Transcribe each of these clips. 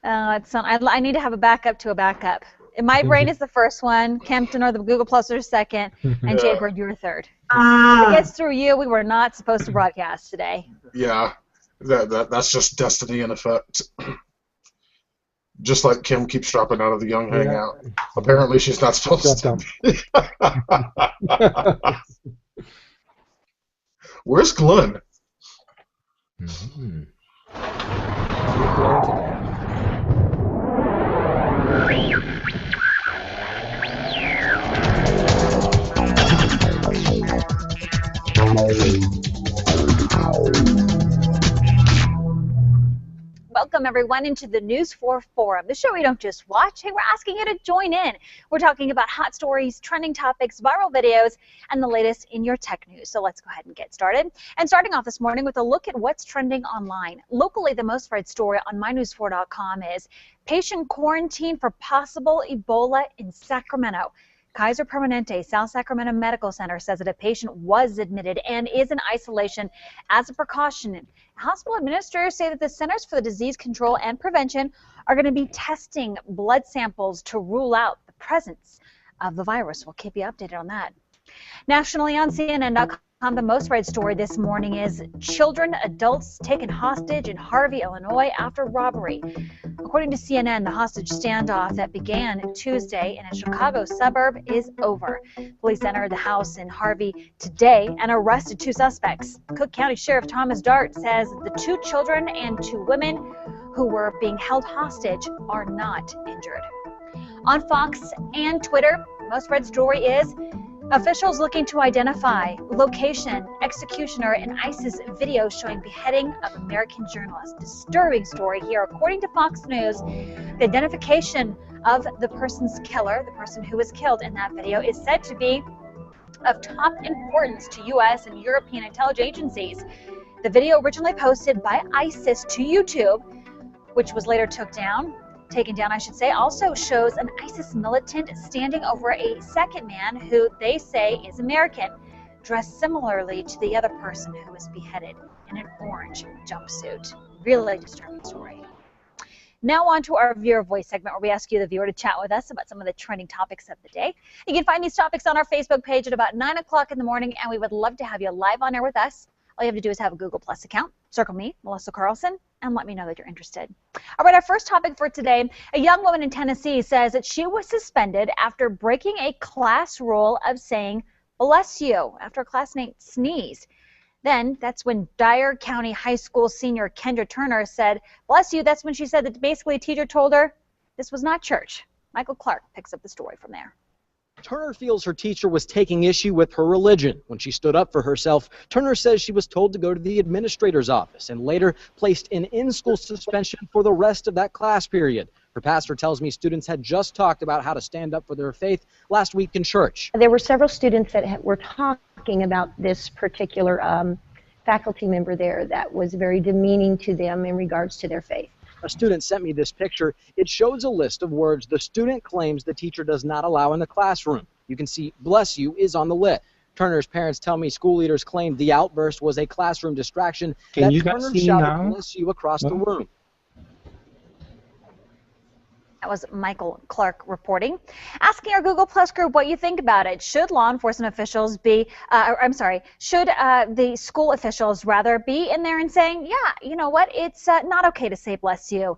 I need to have a backup to a backup. In my brain is the first one, Kempton or the Google Plus are second, and Jaybird, you're third. If it gets through you, we were not supposed to broadcast today. Yeah, that's just destiny in effect. Just like Kim keeps dropping out of the Young Hangout. Apparently she's not supposed to be. Where's Glenn? Welcome, everyone, into the News 4 Forum, the show we don't just watch. Hey, we're asking you to join in. We're talking about hot stories, trending topics, viral videos, and the latest in your tech news. So let's go ahead and get started. And starting off this morning with a look at what's trending online. Locally, the most read story on mynews4.com is patient quarantine for possible Ebola in Sacramento. Kaiser Permanente South Sacramento Medical Center says that a patient was admitted and is in isolation as a precaution. Hospital administrators say that the Centers for the Disease Control and Prevention are going to be testing blood samples to rule out the presence of the virus. We'll keep you updated on that. Nationally on CNN.com, the most read story this morning is children, adults taken hostage in Harvey, Illinois after robbery. According to CNN, the hostage standoff that began Tuesday in a Chicago suburb is over. Police entered the house in Harvey today and arrested 2 suspects. Cook County Sheriff Thomas Dart says the 2 children and 2 women who were being held hostage are not injured. On Fox and Twitter, the most read story is officials looking to identify location, executioner, and ISIS video showing beheading of American journalist. Disturbing story here. According to Fox News, the identification of the person's killer, the person who was killed in that video, is said to be of top importance to U.S. and European intelligence agencies. The video originally posted by ISIS to YouTube, which was later taken down, also shows an ISIS militant standing over a second man who they say is American, dressed similarly to the other person who was beheaded in an orange jumpsuit. Really disturbing story. Now on to our viewer voice segment, where we ask you, the viewer, to chat with us about some of the trending topics of the day. You can find these topics on our Facebook page at about 9 o'clock in the morning, and we would love to have you live on air with us. All you have to do is have a Google Plus account, circle me, Melissa Carlson, and let me know that you're interested. All right, our first topic for today, a young woman in Tennessee says that she was suspended after breaking a class rule of saying, "bless you," after a classmate sneezed. Then, that's when Dyer County High School senior Kendra Turner said, "bless you." That's when she said that basically a teacher told her this was not church. Michael Clark picks up the story from there. Turner feels her teacher was taking issue with her religion. When she stood up for herself, Turner says she was told to go to the administrator's office and later placed in in-school suspension for the rest of that class period. Her pastor tells me students had just talked about how to stand up for their faith last week in church. There were several students that were talking about this particular faculty member there that was very demeaning to them in regards to their faith. A student sent me this picture. It shows a list of words the student claims the teacher does not allow in the classroom. You can see "bless you" is on the list. Turner's parents tell me school leaders claimed the outburst was a classroom distraction. Can you guys see now? "Bless you" across the room. That was Michael Clark reporting. Asking our Google Plus group what you think about it. Should law enforcement officials should the school officials rather be in there and saying, yeah, you know what, it's not okay to say "bless you"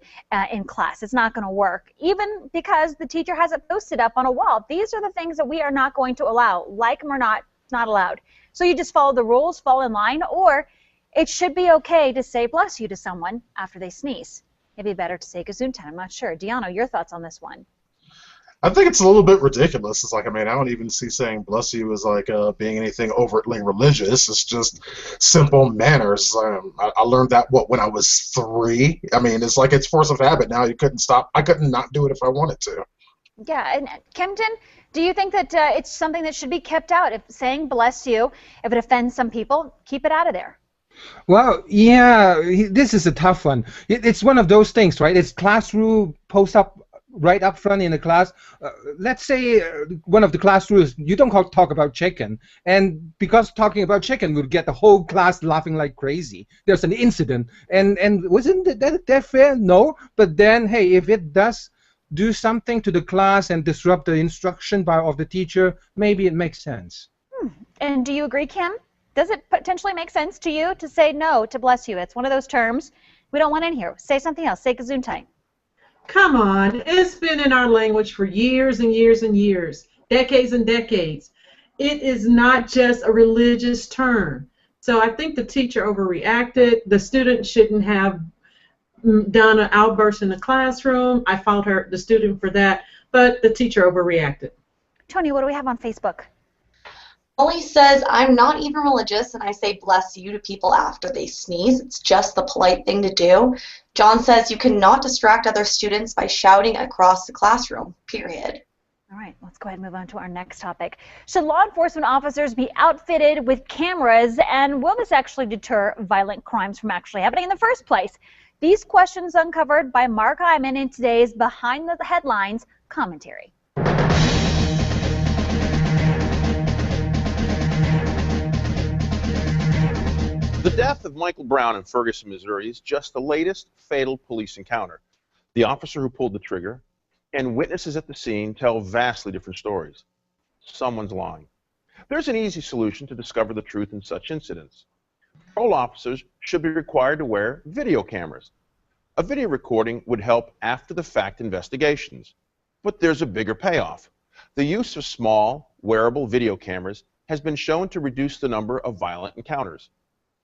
in class. It's not going to work. Even because the teacher has it posted up on a wall. These are the things that we are not going to allow. Like them or not, it's not allowed. So you just follow the rules, fall in line, or it should be okay to say "bless you" to someone after they sneeze. Maybe better to say Gesundheit. I'm not sure. Deanna, your thoughts on this one? I think it's a little bit ridiculous. It's like, I mean, I don't even see saying "bless you" as like being anything overtly religious. It's just simple manners. I learned that when I was 3. I mean, it's like it's force of habit now. You couldn't stop. I couldn't not do it if I wanted to. Yeah, and Kempton, do you think that it's something that should be kept out? If saying "bless you," if it offends some people, keep it out of there. Well, yeah, this is a tough one. It's one of those things, right? It's classroom post up right up front in the class. Let's say one of the class rules, you don't talk about chicken. And because talking about chicken will get the whole class laughing like crazy. There's an incident. And wasn't that fair? No. But then, hey, if it does do something to the class and disrupt the instruction of the teacher, maybe it makes sense. And do you agree, Kim? Does it potentially make sense to you to say no to bless you? It's one of those terms we don't want in here. Say something else. Say gesundheit. Come on, it's been in our language for years and years and years, decades and decades. It is not just a religious term. So I think the teacher overreacted. The student shouldn't have done an outburst in the classroom. I fault the student for that, but the teacher overreacted. Tony, what do we have on Facebook? Molly says, I'm not even religious, and I say bless you to people after they sneeze. It's just the polite thing to do. John says you cannot distract other students by shouting across the classroom, period. All right, let's go ahead and move on to our next topic. Should law enforcement officers be outfitted with cameras, and will this actually deter violent crimes from actually happening in the first place? These questions uncovered by Mark Hyman in today's Behind the Headlines commentary. The death of Michael Brown in Ferguson, Missouri is just the latest fatal police encounter. The officer who pulled the trigger and witnesses at the scene tell vastly different stories. Someone's lying. There's an easy solution to discover the truth in such incidents. Patrol officers should be required to wear video cameras. A video recording would help after-the-fact investigations. But there's a bigger payoff. The use of small, wearable video cameras has been shown to reduce the number of violent encounters.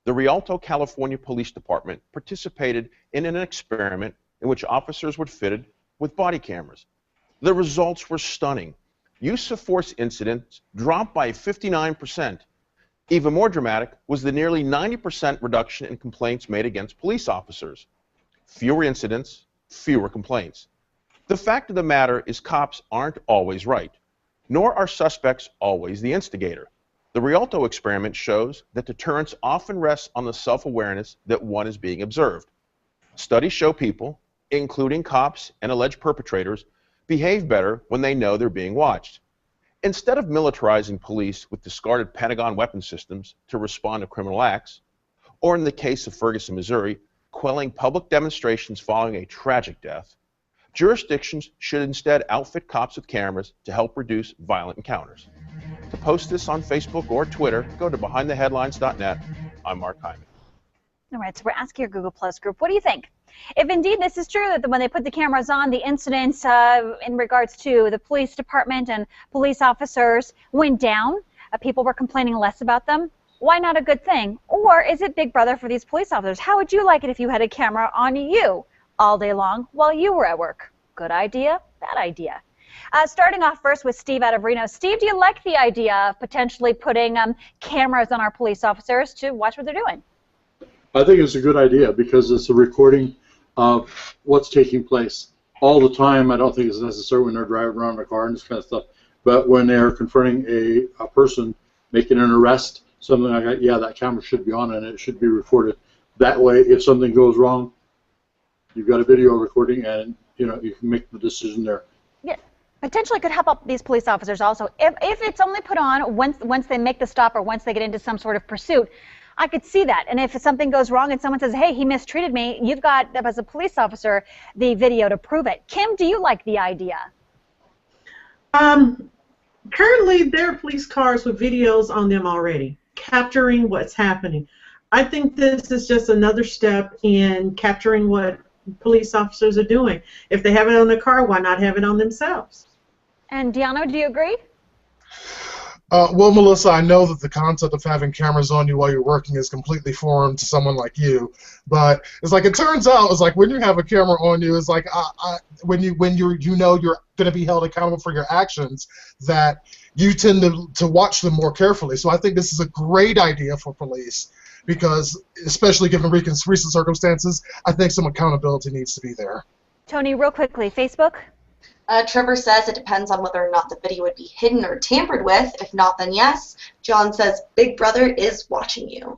The Rialto, California Police Department participated in an experiment in which officers were fitted with body cameras. The results were stunning. Use of force incidents dropped by 59%. Even more dramatic was the nearly 90% reduction in complaints made against police officers. Fewer incidents, fewer complaints. The fact of the matter is cops aren't always right, nor are suspects always the instigator. The Rialto experiment shows that deterrence often rests on the self-awareness that one is being observed. Studies show people, including cops and alleged perpetrators, behave better when they know they're being watched. Instead of militarizing police with discarded Pentagon weapon systems to respond to criminal acts, or in the case of Ferguson, Missouri, quelling public demonstrations following a tragic death, jurisdictions should instead outfit cops with cameras to help reduce violent encounters. To post this on Facebook or Twitter, go to behindtheheadlines.net. I'm Mark Hyman. All right, so we're asking your Google Plus group, what do you think? If indeed this is true, that when they put the cameras on, the incidents in regards to the police department and police officers went down, people were complaining less about them, why not a good thing? Or is it Big Brother for these police officers? How would you like it if you had a camera on you all day long while you were at work? Good idea? Bad idea? Starting off first with Steve out of Reno. Steve, do you like the idea of potentially putting cameras on our police officers to watch what they're doing? I think it's a good idea because it's a recording of what's taking place all the time. I don't think it's necessary when they're driving around in a car and this kind of stuff. But when they're confronting a person making an arrest, something like that, yeah, that camera should be on and it should be recorded. That way, if something goes wrong, you've got a video recording and you can make the decision there. Yeah. Potentially could help out these police officers also. If it's only put on once they make the stop or once they get into some sort of pursuit, I could see that. And if something goes wrong and someone says, hey, he mistreated me, you've got, as a police officer, the video to prove it. Kim, do you like the idea? Currently, there are police cars with videos on them already, capturing what's happening. I think this is just another step in capturing what police officers are doing. If they have it on their car, why not have it on themselves? And Deanna, do you agree? Well, Melissa, I know that the concept of having cameras on you while you're working is completely foreign to someone like you, but it's like it turns out it's like when you have a camera on you, it's like when you're going to be held accountable for your actions, that you tend to watch them more carefully. So I think this is a great idea for police because, especially given recent circumstances, I think some accountability needs to be there. Tony, real quickly, Facebook. Trevor says it depends on whether or not the video would be hidden or tampered with. If not, then yes. John says Big Brother is watching you.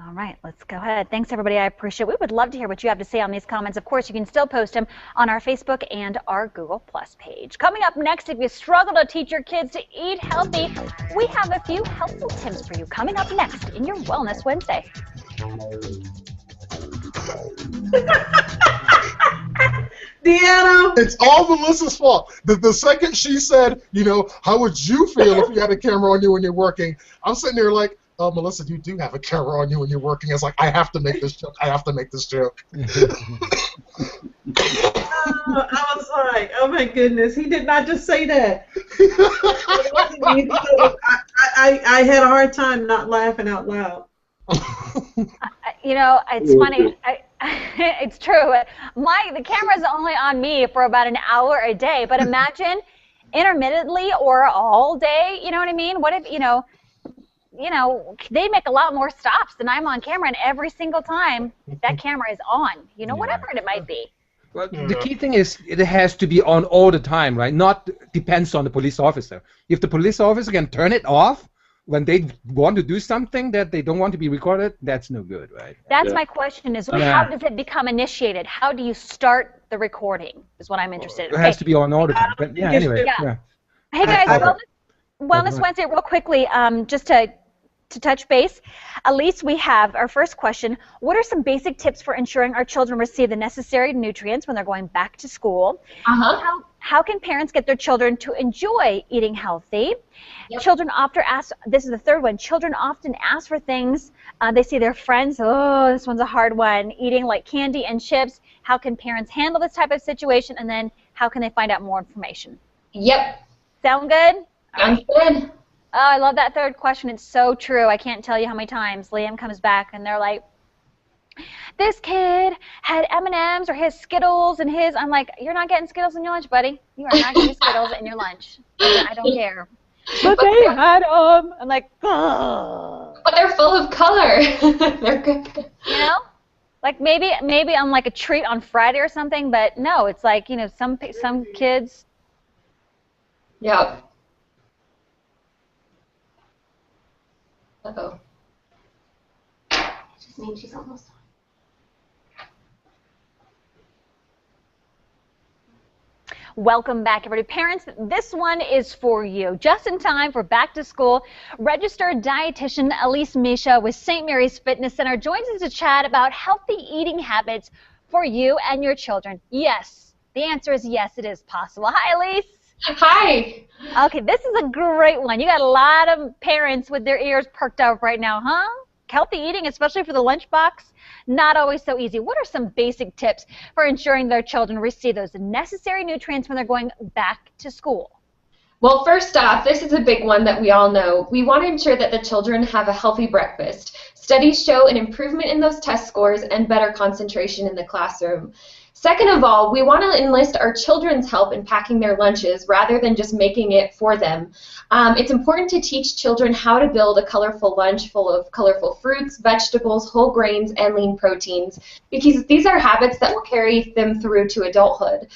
All right, let's go ahead. Thanks, everybody. I appreciate it. We would love to hear what you have to say on these comments. Of course, you can still post them on our Facebook and our Google Plus page. Coming up next, if you struggle to teach your kids to eat healthy, we have a few helpful tips for you coming up next in your Wellness Wednesday. Deanna. It's all Melissa's fault. The second she said, you know, how would you feel if you had a camera on you when you're working? I'm sitting there like, oh, Melissa, you do have a camera on you when you're working. It's like, I have to make this joke. I have to make this joke. I was like, oh my goodness, he did not just say that. I had a hard time not laughing out loud. You know, it's funny. It's true. The camera's only on me for about an hour a day, but imagine intermittently or all day. You know what I mean? What if, you know, they make a lot more stops than I'm on camera, and every single time that camera is on, you know, whatever it might be. Well, the key thing is it has to be on all the time, right? Not depends on the police officer. If the police officer can turn it off when they want to do something that they don't want to be recorded, that's no good, right? That's my question is, how does it become initiated? How do you start the recording is what I'm interested in. It has to be on all the time. But yeah, anyway. Yeah. Hey, guys, Wellness Wednesday, real quickly, just to touch base. Elise, we have our first question. What are some basic tips for ensuring our children receive the necessary nutrients when they're going back to school? How can parents get their children to enjoy eating healthy? Children often ask, this is the third one, children often ask for things. They see their friends, oh, this one's a hard one, eating like candy and chips. How can parents handle this type of situation? And then how can they find out more information? Sound good? Sounds good. Oh, I love that third question. It's so true. I can't tell you how many times Liam comes back and they're like, this kid had M&Ms or his Skittles and his, I'm like, you're not getting Skittles in your lunch, buddy. You are not getting Skittles in your lunch. I don't care. But they had them. I'm like, ugh. But they're full of color. They're good. You know? Like maybe I'm like a treat on Friday or something, but no, it's like, you know, some kids. Yep. Uh-oh. Just means she's almost done. Welcome back, everybody. Parents, this one is for you. Just in time for back to school, registered dietitian Elise Misha with St. Mary's Fitness Center joins us to chat about healthy eating habits for you and your children. Yes, the answer is yes, it is possible. Hi, Elise. Hi. Okay, this is a great one. You got a lot of parents with their ears perked up right now, huh? Healthy eating, especially for the lunchbox, not always so easy. What are some basic tips for ensuring their children receive those necessary nutrients when they're going back to school? Well, first off, this is a big one that we all know. We want to ensure that the children have a healthy breakfast. Studies show an improvement in those test scores and better concentration in the classroom. Second of all, we want to enlist our children's help in packing their lunches rather than just making it for them. It's important to teach children how to build a colorful lunch full of colorful fruits, vegetables, whole grains, and lean proteins, because these are habits that will carry them through to adulthood.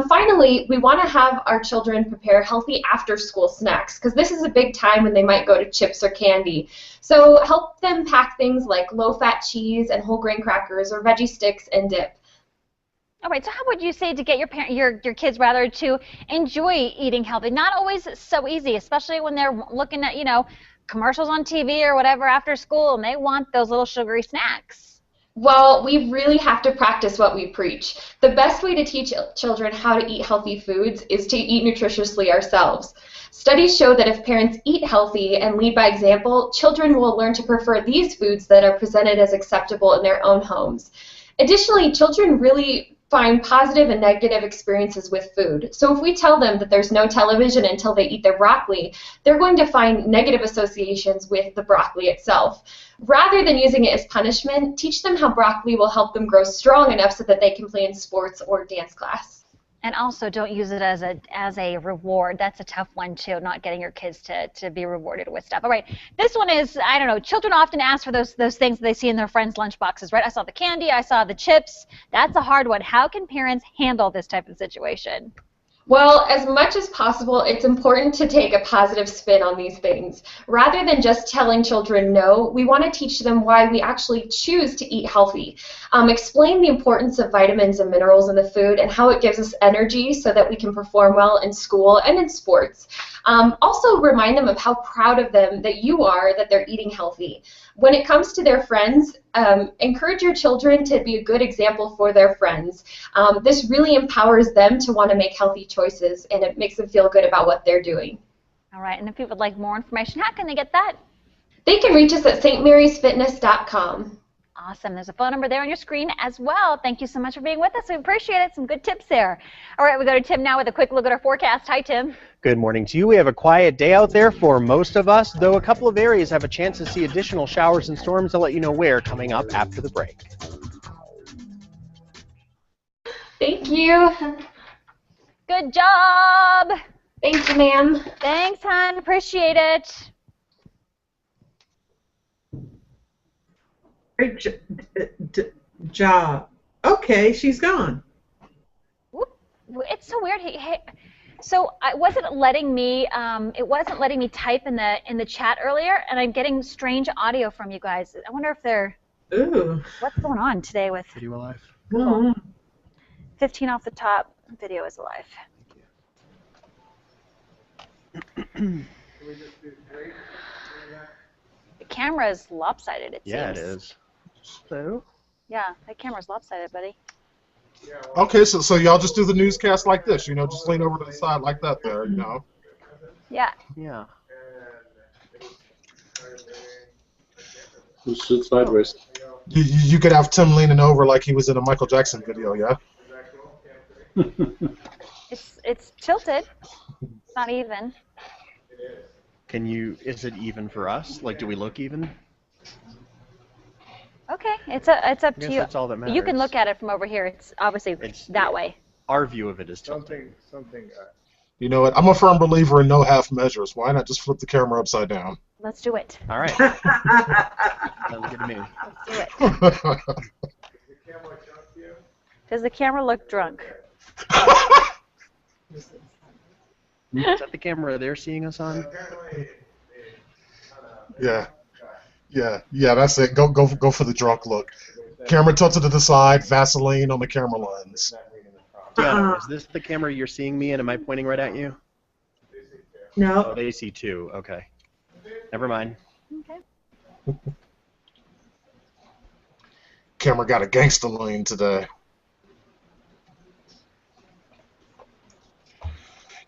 Finally, we want to have our children prepare healthy after-school snacks, because this is a big time when they might go to chips or candy. So help them pack things like low-fat cheese and whole grain crackers or veggie sticks and dip. All right, so how would you say to get your kids rather to enjoy eating healthy? Not always so easy, especially when they're looking at, you know, commercials on TV or whatever after school and they want those little sugary snacks. Well, we really have to practice what we preach. The best way to teach children how to eat healthy foods is to eat nutritiously ourselves. Studies show that if parents eat healthy and lead by example, children will learn to prefer these foods that are presented as acceptable in their own homes. Additionally, children really find positive and negative experiences with food. So if we tell them that there's no television until they eat their broccoli, they're going to find negative associations with the broccoli itself. Rather than using it as punishment, teach them how broccoli will help them grow strong enough so that they can play in sports or dance class. And also don't use it as a reward. That's a tough one too, not getting your kids to be rewarded with stuff. All right, this one is, I don't know, children often ask for those things they see in their friends' lunch boxes, right? I saw the candy, I saw the chips. That's a hard one. How can parents handle this type of situation? Well, as much as possible, it's important to take a positive spin on these things. Rather than just telling children no, we want to teach them why we actually choose to eat healthy. Explain the importance of vitamins and minerals in the food and how it gives us energy so that we can perform well in school and in sports. Also remind them of how proud of them that you are that they're eating healthy. When it comes to their friends, encourage your children to be a good example for their friends. This really empowers them to want to make healthy choices, and it makes them feel good about what they're doing. All right, and if people would like more information, how can they get that? They can reach us at stmarysfitness.com. Awesome. There's a phone number there on your screen as well. Thank you so much for being with us. We appreciate it. Some good tips there. All right, we go to Tim now with a quick look at our forecast. Hi, Tim. Good morning to you. We have a quiet day out there for most of us, though a couple of areas have a chance to see additional showers and storms. I'll let you know where coming up after the break. Thank you. Good job. Thank you, ma'am. Thanks, hon. Appreciate it. Great job. Okay, she's gone. It's so weird. So it wasn't letting me type in the chat earlier, and I'm getting strange audio from you guys. I wonder if they're. Ooh. What's going on today with Video alive. Mm-hmm. 15 off the top? Video is alive. The camera is lopsided. It seems. Yeah, it is. So. Yeah, that camera's lopsided, buddy. Okay, so y'all just do the newscast like this, you know, just lean over to the side like that there, you know. Yeah. Yeah. Just sit sideways. You could have Tim leaning over like he was in a Michael Jackson video, yeah? It's tilted. It's not even. Can you? Is it even for us? Like, do we look even? Okay, it's up to you. That's all that matters. You can look at it from over here. It's obviously that way. Our view of it is tilted. You know what? I'm a firm believer in no half measures. Why not just flip the camera upside down? Let's do it. All right. Sounds good to me. Let's do it. Does the camera look drunk? Is that the camera they're seeing us on? Yeah, that's it. Go for the drunk look. Camera tilted to the side, Vaseline on the camera lens. Yeah, is this the camera you're seeing me in? Am I pointing right at you? No. Oh, they see two. Okay. Never mind. Okay. Camera got a gangster lean today.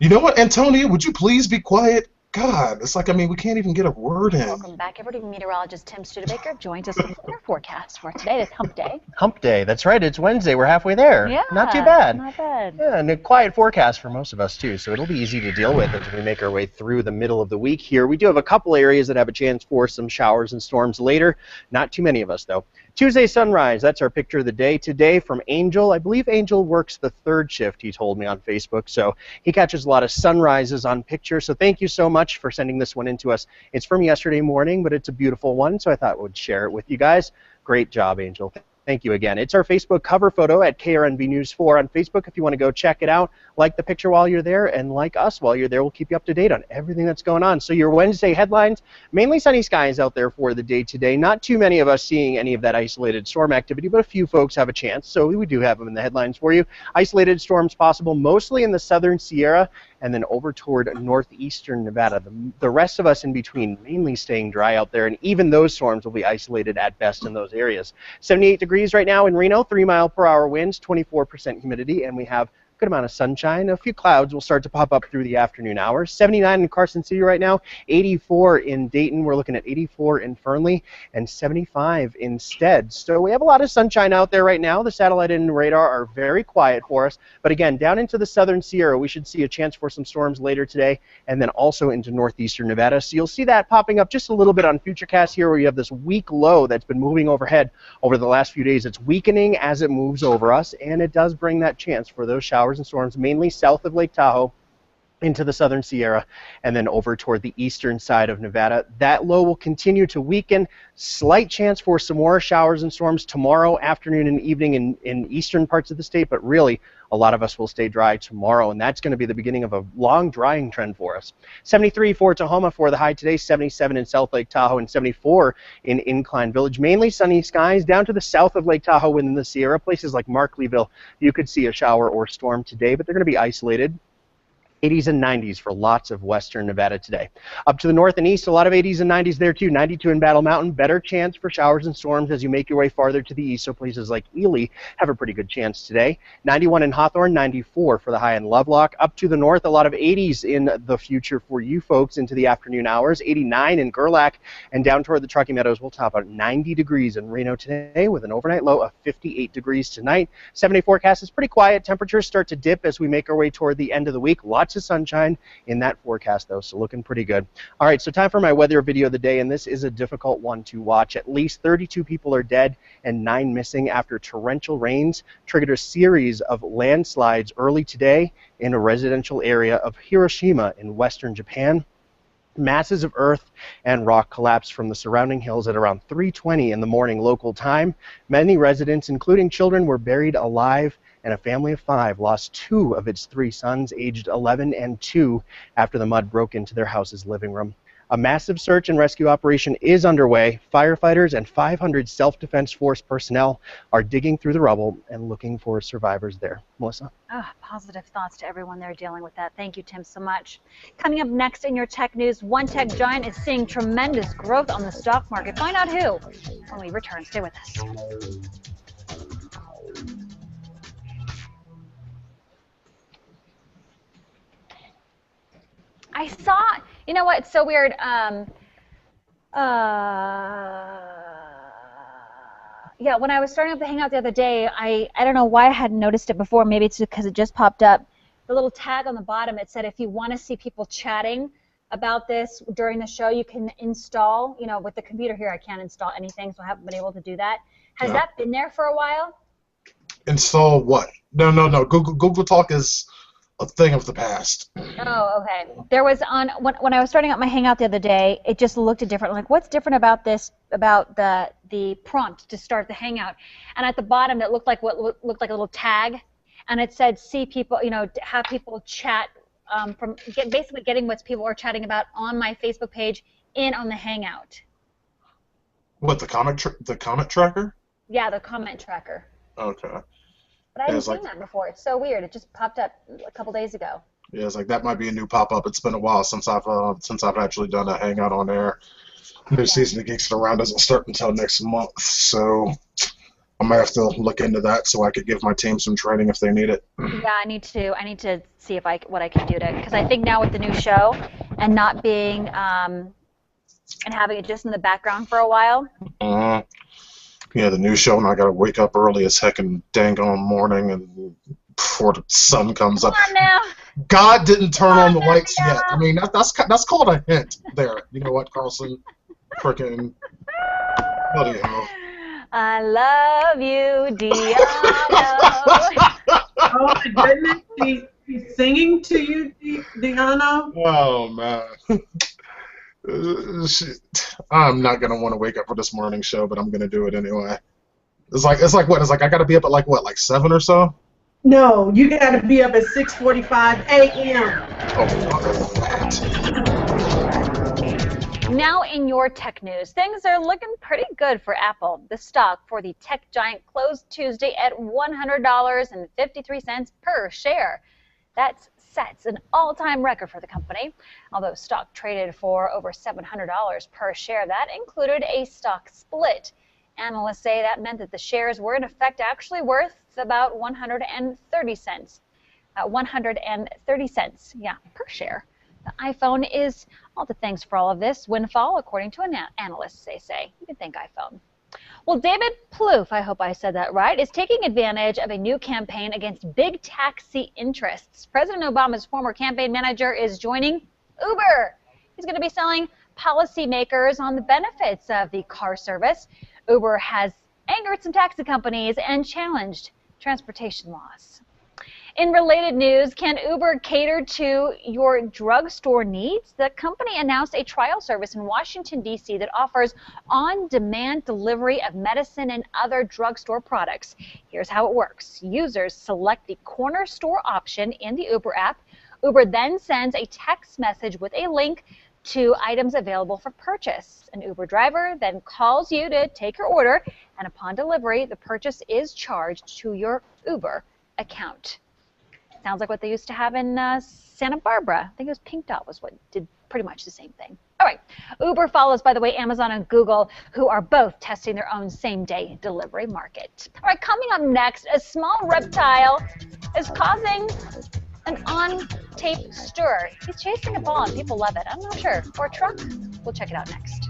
You know what, Antonia, would you please be quiet? God, it's like, I mean, we can't even get a word in. Welcome back, everybody. Meteorologist Tim Studebaker joins us with the weather forecast for today. It's Hump Day. Hump Day. That's right. It's Wednesday. We're halfway there. Yeah. Not too bad. Not bad. Yeah, and a quiet forecast for most of us, too, so it'll be easy to deal with as we make our way through the middle of the week here. We do have a couple areas that have a chance for some showers and storms later. Not too many of us, though. Tuesday sunrise, that's our picture of the day today from Angel. I believe Angel works the third shift, he told me on Facebook, so he catches a lot of sunrises on picture. So thank you so much for sending this one in to us. It's from yesterday morning, but it's a beautiful one, so I thought I would share it with you guys. Great job, Angel. Thank you again. It's our Facebook cover photo at KRNB News 4 on Facebook if you want to go check it out. Like the picture while you're there, and like us while you're there. We'll keep you up to date on everything that's going on. So your Wednesday headlines, mainly sunny skies out there for the day today. Not too many of us seeing any of that isolated storm activity, but a few folks have a chance. So we do have them in the headlines for you. Isolated storms possible mostly in the southern Sierra and then over toward northeastern Nevada. The rest of us in between mainly staying dry out there, and even those storms will be isolated at best in those areas. 78 degrees right now in Reno, 3-mile-per-hour winds, 24% humidity, and we have a good amount of sunshine. A few clouds will start to pop up through the afternoon hours. 79 in Carson City right now, 84 in Dayton. We're looking at 84 in Fernley, and 75 instead. So we have a lot of sunshine out there right now. The satellite and radar are very quiet for us. But again, down into the southern Sierra, we should see a chance for some storms later today, and then also into northeastern Nevada. So you'll see that popping up just a little bit on Futurecast here, where you have this weak low that's been moving overhead over the last few days. It's weakening as it moves over us, and it does bring that chance for those showers and storms, mainly south of Lake Tahoe into the southern Sierra, and then over toward the eastern side of Nevada. That low will continue to weaken. Slight chance for some more showers and storms tomorrow afternoon and evening in eastern parts of the state, but really a lot of us will stay dry tomorrow, and that's going to be the beginning of a long drying trend for us. 73 for Tahoma for the high today, 77 in South Lake Tahoe, and 74 in Incline Village. Mainly sunny skies down to the south of Lake Tahoe within the Sierra. Places like Markleeville, you could see a shower or storm today, but they're going to be isolated. 80s and 90s for lots of western Nevada today. Up to the north and east, a lot of 80s and 90s there too. 92 in Battle Mountain. Better chance for showers and storms as you make your way farther to the east. So places like Ely have a pretty good chance today. 91 in Hawthorne, 94 for the high in Lovelock. Up to the north, a lot of 80s in the future for you folks into the afternoon hours. 89 in Gerlach, and down toward the Truckee Meadows, we'll top out 90 degrees in Reno today with an overnight low of 58 degrees tonight. 70 forecast is pretty quiet. Temperatures start to dip as we make our way toward the end of the week. Lots of sunshine in that forecast though, so looking pretty good. All right, so time for my weather video of the day, and this is a difficult one to watch. At least 32 people are dead and 9 missing after torrential rains triggered a series of landslides early today in a residential area of Hiroshima in western Japan. Masses of earth and rock collapsed from the surrounding hills at around 3:20 in the morning local time. Many residents, including children, were buried alive, and a family of 5 lost 2 of its 3 sons, aged 11 and 2, after the mud broke into their house's living room. A massive search and rescue operation is underway. Firefighters and 500 self-defense force personnel are digging through the rubble and looking for survivors there. Melissa? Oh, positive thoughts to everyone there dealing with that. Thank you, Tim, so much. Coming up next in your tech news, one tech giant is seeing tremendous growth on the stock market. Find out who when we return. Stay with us. I saw, you know what, it's so weird. Yeah, when I was starting up the Hangout the other day, I don't know why I hadn't noticed it before. Maybe it's because it just popped up. The little tag on the bottom, it said if you want to see people chatting about this during the show, you can install, you know, with the computer here, I can't install anything, so I haven't been able to do that. Has that been there for a while? Install what? No. Google Talk is a thing of the past. Oh, okay. There was on when I was starting up my Hangout the other day, it just looked different. Like, what's different about this? About the prompt to start the Hangout, and at the bottom it looked like what looked like a little tag, and it said see people, you know, have people chat basically getting what people are chatting about on my Facebook page in on the Hangout. What, the comment tracker? Yeah, the comment tracker. Okay. But I hadn't seen that before. It's so weird. It just popped up a couple days ago. Yeah, it's like that might be a new pop-up. It's been a while since I've actually done a Hangout on there. New season of Geeks Around doesn't start until next month, so I might have to look into that so I could give my team some training if they need it. Yeah, I need to see what I can do to, because I think now with the new show and not being and having it just in the background for a while. Yeah, the new show, and I gotta wake up early as heck and dang on morning and before the sun comes up. Come on now. God didn't turn on the lights yet. I mean, that's called a hint there. You know what, Carlson? Frickin' bloody hell. I love you, Deanna. Oh my goodness, he's singing to you, Deanna. Oh man. I'm not gonna want to wake up for this morning show, but I'm gonna do it anyway. It's like what? It's like I gotta be up at like what, like 7 or so? No, you gotta be up at 6:45 a.m. Oh, fuck that. Now in your tech news, things are looking pretty good for Apple. The stock for the tech giant closed Tuesday at $100.53 per share. That sets an all-time record for the company. Although stock traded for over $700 per share, that included a stock split. Analysts say that meant that the shares were in effect actually worth about 130 cents. 130 cents, yeah, per share. The iPhone is all the thanks for all of this windfall, according to analysts, they say. You can thank iPhone. Well, David Plouffe, I hope I said that right, is taking advantage of a new campaign against big taxi interests. President Obama's former campaign manager is joining Uber. He's going to be selling policymakers on the benefits of the car service. Uber has angered some taxi companies and challenged transportation laws. In related news, can Uber cater to your drugstore needs? The company announced a trial service in Washington, D.C. that offers on-demand delivery of medicine and other drugstore products. Here's how it works. Users select the corner store option in the Uber app. Uber then sends a text message with a link to items available for purchase. An Uber driver then calls you to take your order, and upon delivery, the purchase is charged to your Uber account. Sounds like what they used to have in Santa Barbara. I think it was Pink Dot was what did pretty much the same thing. All right. Uber follows, by the way, Amazon and Google, who are both testing their own same-day delivery market. All right, coming up next, a small reptile is causing an on-tape stir. He's chasing a ball, and people love it. I'm not sure. Or a truck? We'll check it out next.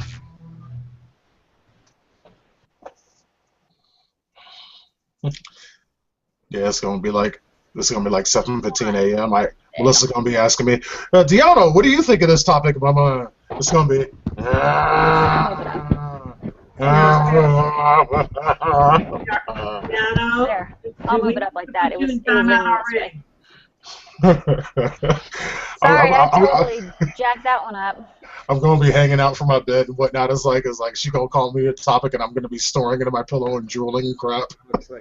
Yeah, it's gonna be like 7:15 a.m. Melissa's gonna be asking me, Deanna, what do you think of this topic, Mama? It's gonna be. There, I'll move it up like that. It was ringing this way. Sorry, I totally jacked that one up. I'm gonna be hanging out from my bed and whatnot. It's like she gonna call me a topic, and I'm gonna be snoring into my pillow and drooling and crap. Melissa,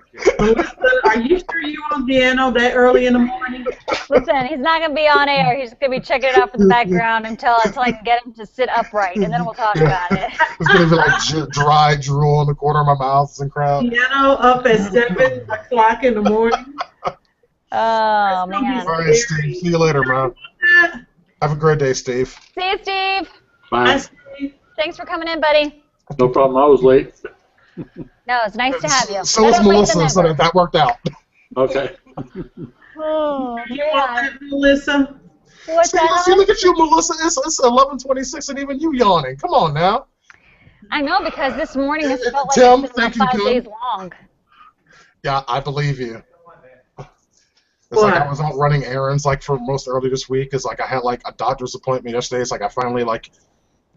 are you sure you on piano that early in the morning? Listen, he's not gonna be on air. He's gonna be checking it out from the background until I can get him to sit upright, and then we'll talk about it. It's gonna be like dry drool in the corner of my mouth and crap. Piano up at 7 o'clock in the morning. Oh, man. All right, Steve. See you later, man. Have a great day, Steve. See you, Steve. Bye. Thanks for coming in, buddy. No problem. I was late. No, it's nice to have you. So was Melissa, so that worked out. Okay. Oh, You want that, Melissa? What's that? See, look at you, Melissa. It's 11:26, and even you yawning. Come on now. I know, because this morning has felt like Tim, it's been like thank you, 5 Tim. days long. Yeah, I believe you. It's like I was out running errands like for most early this week. It's like I had like a doctor's appointment yesterday. It's like I finally like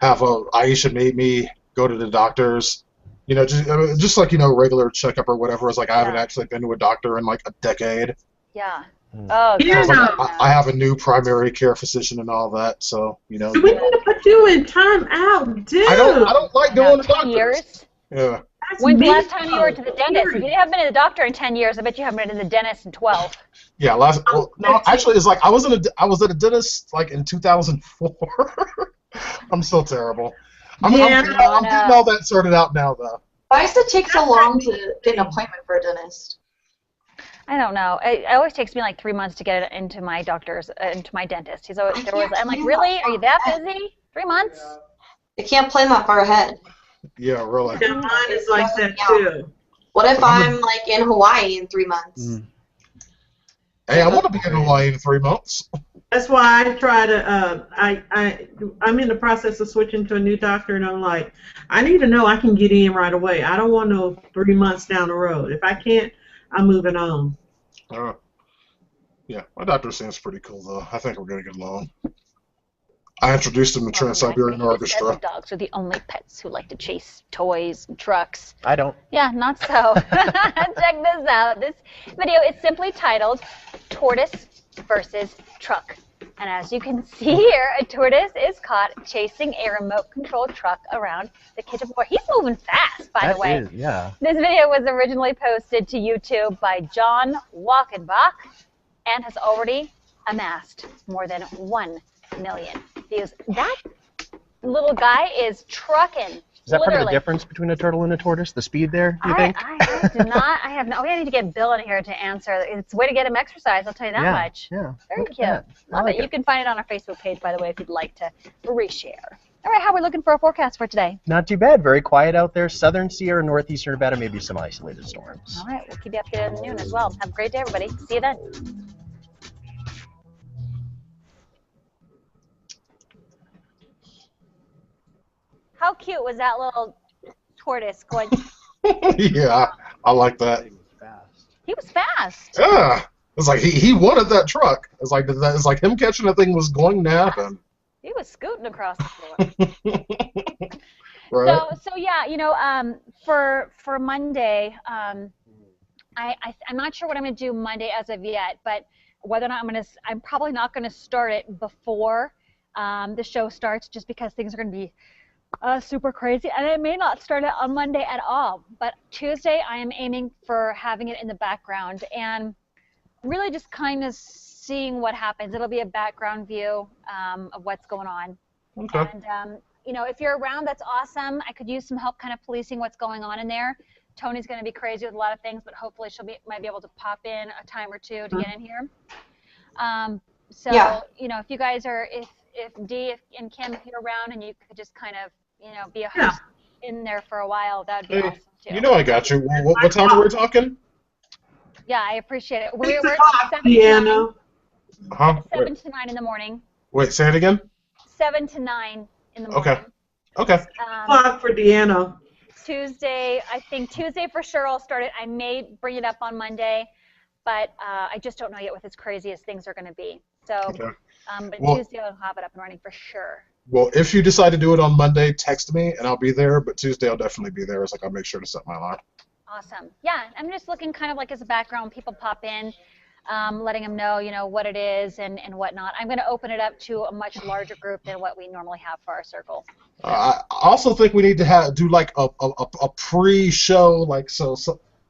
have Aisha made me go to the doctor's, just like regular checkup or whatever. It's like I haven't actually been to a doctor in like a decade. Yeah. Oh, So I have a new primary care physician and all that. So We need to put you in time out, dude. I don't like going to 10 doctors. years? Yeah. When's the last time you were to the dentist? If you haven't been to the doctor in 10 years, I bet you haven't been to the dentist in 12. Yeah, no, actually, it's like I was at a dentist like in 2004. I'm so terrible. I'm getting all that sorted out now, though. Why does it take so long to get an appointment for a dentist? I don't know. It always takes me like 3 months to get into my dentist. He's always I'm like, really? Are you that busy? 3 months? I can't plan that far ahead. Yeah, really. Yeah, mine is like that too. What if I'm like in Hawaii in 3 months? Hey, I want to be in Hawaii in 3 months. That's why I try to. I'm in the process of switching to a new doctor, and I'm like, I need to know I can get in right away. I don't want no 3 months down the road. If I can't, I'm moving on. Yeah, my doctor seems pretty cool though. I think we're gonna get along. I introduced him to Trans-Siberian Orchestra. Dogs are the only pets who like to chase toys and trucks. I don't. Yeah, not so. Check this out. This video is simply titled Tortoise versus Truck. And as you can see here, a tortoise is caught chasing a remote-controlled truck around the kitchen floor. He's moving fast, by the way. Yeah. This video was originally posted to YouTube by John Walkenbach and has already amassed more than 1 million views. That little guy is trucking. Is that literally. part of the difference between a turtle and a tortoise? The speed there, do you think? I do not. I have no. We need to get Bill in here to answer. It's a way to get him exercise. I'll tell you that much. Yeah. Very Look at cute. that. I Love like it. You can find it on our Facebook page, by the way, if you'd like to reshare. All right, how are we looking for a forecast for today? Not too bad. Very quiet out there. Southern Sierra, northeastern Nevada, maybe some isolated storms. All right, we'll keep you updated at noon as well. Have a great day, everybody. See you then. How cute was that little tortoise going? Yeah, I like that. He was fast. Yeah, it's like he wanted that truck. It's like him catching the thing was going to happen. He was scooting across the floor. Right. So yeah, for Monday, I'm not sure what I'm going to do Monday as of yet, but whether or not I'm probably not going to start it before the show starts, just because things are going to be super crazy, and I may not start it on Monday at all. But Tuesday, I am aiming for having it in the background and really just kind of seeing what happens. It'll be a background view of what's going on. Okay. And you know, if you're around, that's awesome. I could use some help kind of policing what's going on in there. Tony's going to be crazy with a lot of things, but hopefully might be able to pop in a time or two to get in here. So, Yeah. you know, if you guys are, if Dee and Kim, if you're around and you could just kind of, you know, be a host in there for a while, that would be awesome too. You know I got you. What time are we talking? Yeah, I appreciate it. We're 7 to 9. Huh? 7 to 9 in the morning. Wait, say it again? 7 to 9 in the morning. Okay. Clock for Deanna. Tuesday, I think Tuesday for sure I'll start it. I may bring it up on Monday, but I just don't know yet what as crazy as things are going to be. So, but Tuesday I'll have it up and running for sure. Well, if you decide to do it on Monday, text me and I'll be there. But Tuesday I'll definitely be there. It's like I'll make sure to set my alarm. Awesome. Yeah, I'm just looking kind of like as a background. People pop in, letting them know, you know, what it is and whatnot. I'm going to open it up to a much larger group than what we normally have for our circle. I also think we need to do like a pre-show, like so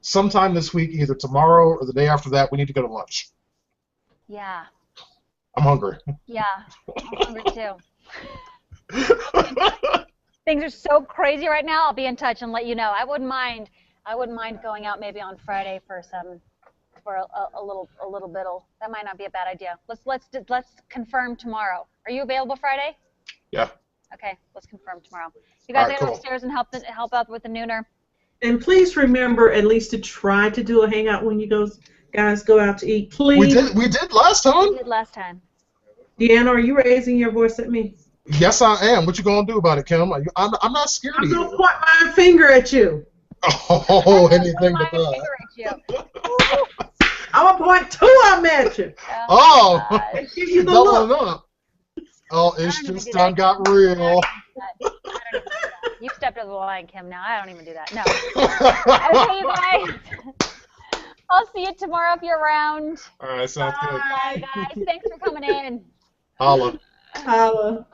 sometime this week, either tomorrow or the day after that. We need to go to lunch. Yeah. I'm hungry. Yeah, I'm hungry too. Things are so crazy right now. I'll be in touch and let you know. I wouldn't mind going out maybe on Friday for a little bit. That might not be a bad idea. Let's confirm tomorrow. Are you available Friday? Yeah. Okay, let's confirm tomorrow. You guys Right, go cool. upstairs and help out with the nooner. And please remember at least to try to do a hangout when you guys go out to eat. Please. We did last time. We did last time. Deanna, are you raising your voice at me? Yes, I am. What you gonna do about it, Kim? I'm not scared of I'm you. gonna point my finger at you. Oh, anything but that. I'm gonna point two of them at you. Oh, And give you the doubling look. up. Oh, it's just done got real. I don't even do that. You stepped over the line, Kim. Now I don't even do that. No. Okay, you guys. I'll see you tomorrow if you're around. All right, sounds good. Bye, guys. Thanks for coming in. Holla. Holla.